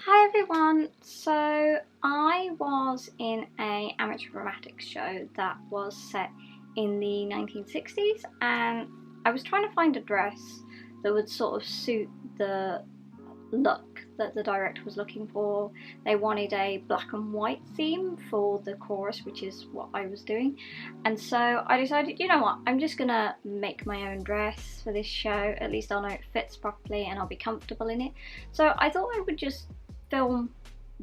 Hi everyone, so I was in an amateur dramatics show that was set in the 1960s, and I was trying to find a dress that would sort of suit the look that the director was looking for. They wanted a black and white theme for the chorus, which is what I was doing, and so I decided, you know what, I'm just gonna make my own dress for this show. At least I'll know it fits properly and I'll be comfortable in it. So I thought I would just film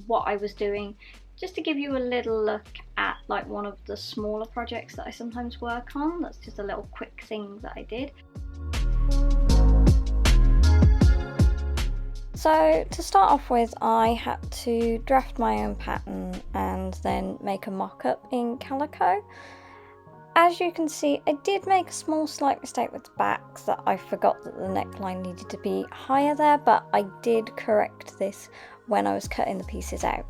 what I was doing, just to give you a little look at like one of the smaller projects that I sometimes work on. That's just a little quick thing that I did. So to start off with, I had to draft my own pattern and then make a mock-up in calico. As you can see, I did make a small slight mistake with the back, that I forgot that the neckline needed to be higher there, but I did correct this when I was cutting the pieces out.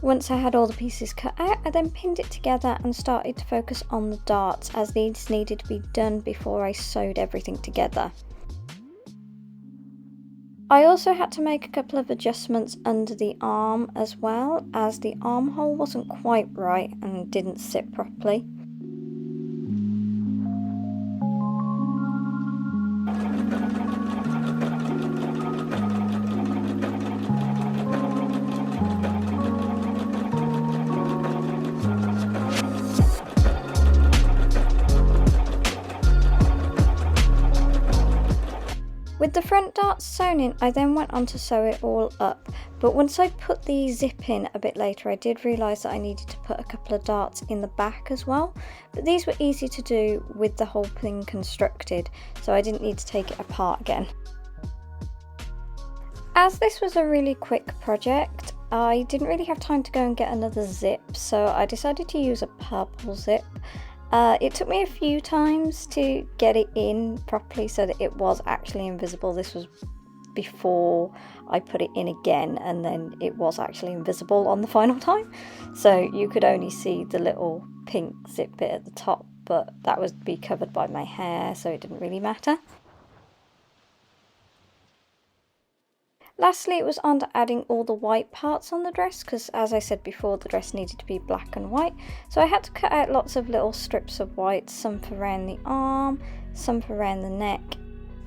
Once I had all the pieces cut out, I then pinned it together and started to focus on the darts, as these needed to be done before I sewed everything together. I also had to make a couple of adjustments under the arm as well, as the armhole wasn't quite right and didn't sit properly. With the front darts sewn in, I then went on to sew it all up, but once I put the zip in a bit later, I did realise that I needed to put a couple of darts in the back as well, but these were easy to do with the whole thing constructed, so I didn't need to take it apart again. As this was a really quick project, I didn't really have time to go and get another zip, so I decided to use a purple zip. It took me a few times to get it in properly so that it was actually invisible. This was before I put it in again, and then it was actually invisible on the final time. So you could only see the little pink zip bit at the top, but that would be covered by my hair, so it didn't really matter. Lastly, it was on to adding all the white parts on the dress, because as I said before, the dress needed to be black and white. So I had to cut out lots of little strips of white, some for around the arm, some for around the neck,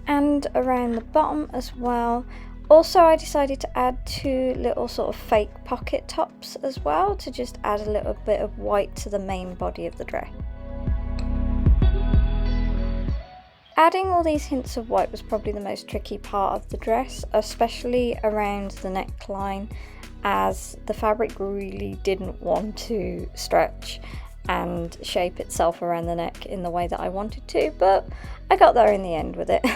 and around the bottom as well. Also, I decided to add two little sort of fake pocket tops as well, to just add a little bit of white to the main body of the dress. Adding all these hints of white was probably the most tricky part of the dress, especially around the neckline, as the fabric really didn't want to stretch and shape itself around the neck in the way that I wanted to, but I got there in the end with it.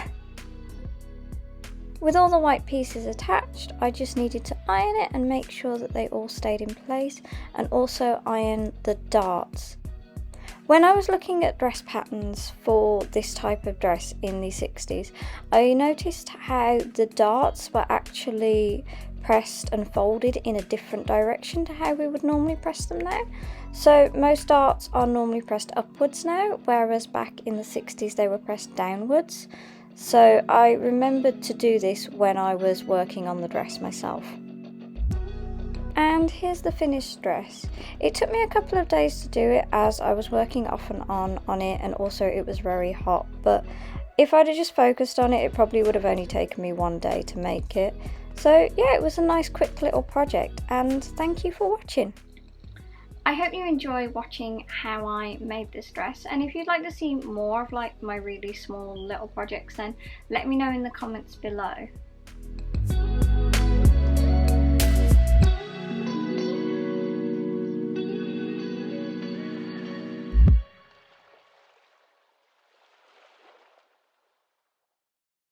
With all the white pieces attached, I just needed to iron it and make sure that they all stayed in place, and also iron the darts. When I was looking at dress patterns for this type of dress in the 60s, I noticed how the darts were actually pressed and folded in a different direction to how we would normally press them now. So most darts are normally pressed upwards now, whereas back in the 60s they were pressed downwards. So I remembered to do this when I was working on the dress myself. And here's the finished dress. It took me a couple of days to do it, as I was working off and on it, and also it was very hot, but if I'd have just focused on it, it probably would have only taken me one day to make it. So yeah, it was a nice quick little project, and thank you for watching. I hope you enjoy watching how I made this dress, and if you'd like to see more of like my really small little projects, then let me know in the comments below.